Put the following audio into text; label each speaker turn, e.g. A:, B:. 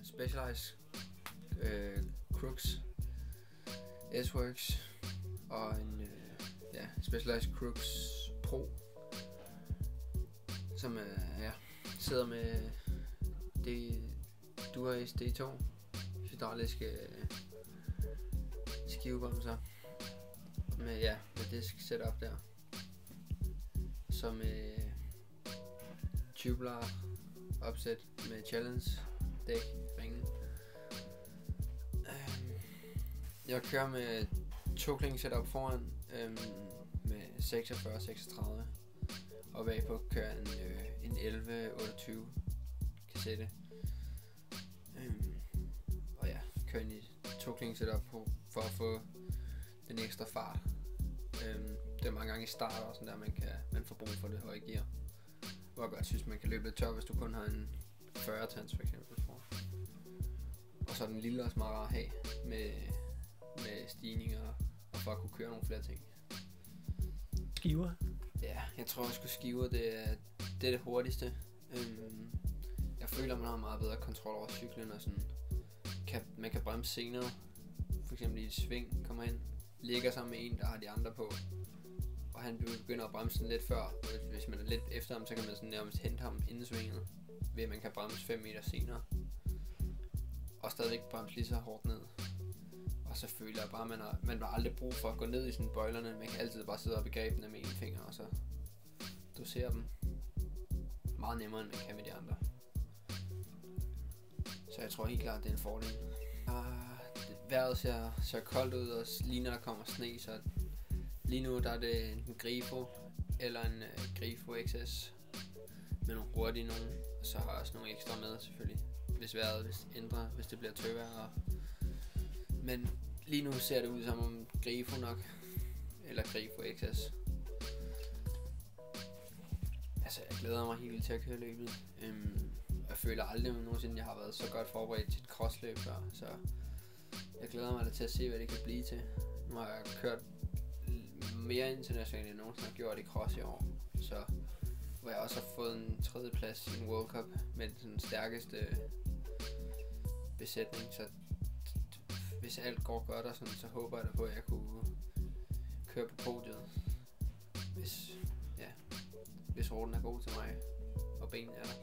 A: Specialized Crux S-Works og en Specialized Crux Pro, som sidder med Dura-Ace D2 hydrauliske skivebremser med disk setup der, som tubular opsæt med challenge dæk ringen. Jeg kører med tokling setup foran med 46-36, og bagpå kører en 11-28 kassette. Og kører en tokling setup for at få den ekstra fart. Det er mange gange i start og sådan der, man får brug for det høje gear, hvor jeg godt synes man kan løbe lidt tør, hvis du kun har en 40 tons for eksempel. Og så er den lille også meget rar at have med stigninger og for at kunne køre nogle flere ting.
B: Skiver?
A: Ja, jeg tror også at skiver det er det hurtigste. Jeg føler man har meget bedre kontrol over cyklen og sådan. Man kan bremse senere. For eksempel i et sving kommer hen, ligger sammen med en der har de andre på, og han begynder at bremse lidt før. Hvis man er lidt efter ham, så kan man sådan nærmest hente ham inden svinget, ved at man kan bremse 5 meter senere og stadigvæk bremse lige så hårdt ned. Og så føler jeg bare, man har aldrig brug for at gå ned i sådan bøjlerne. Man kan altid bare sidde op i grebene med en finger, og så dosere dem meget nemmere, end man kan med de andre. Så jeg tror helt klart, det er en fordel. Vejret ser koldt ud, og lige når der kommer sne, så lige nu der er det en Grifo eller en Grifo XS med nogle hurtige nogen, og så har jeg også nogle ekstra med selvfølgelig, hvis vejret ændrer, hvis det bliver tøvejr. Men lige nu ser det ud som om Grifo nok, eller Grifo XS. Altså jeg glæder mig helt vildt til at køre løbet. Jeg føler aldrig nogensinde, jeg har været så godt forberedt til et crossløb før, så jeg glæder mig da til at se, hvad det kan blive til. Nu har jeg kørt mere internationalt, end jeg nogensinde har gjort i cross i år, så hvor jeg også har fået en 3. plads i en World Cup med den stærkeste besætning, så hvis alt går godt og sådan, så håber jeg da på, at jeg kunne køre på podiet, hvis ruten er god til mig, og benene er der.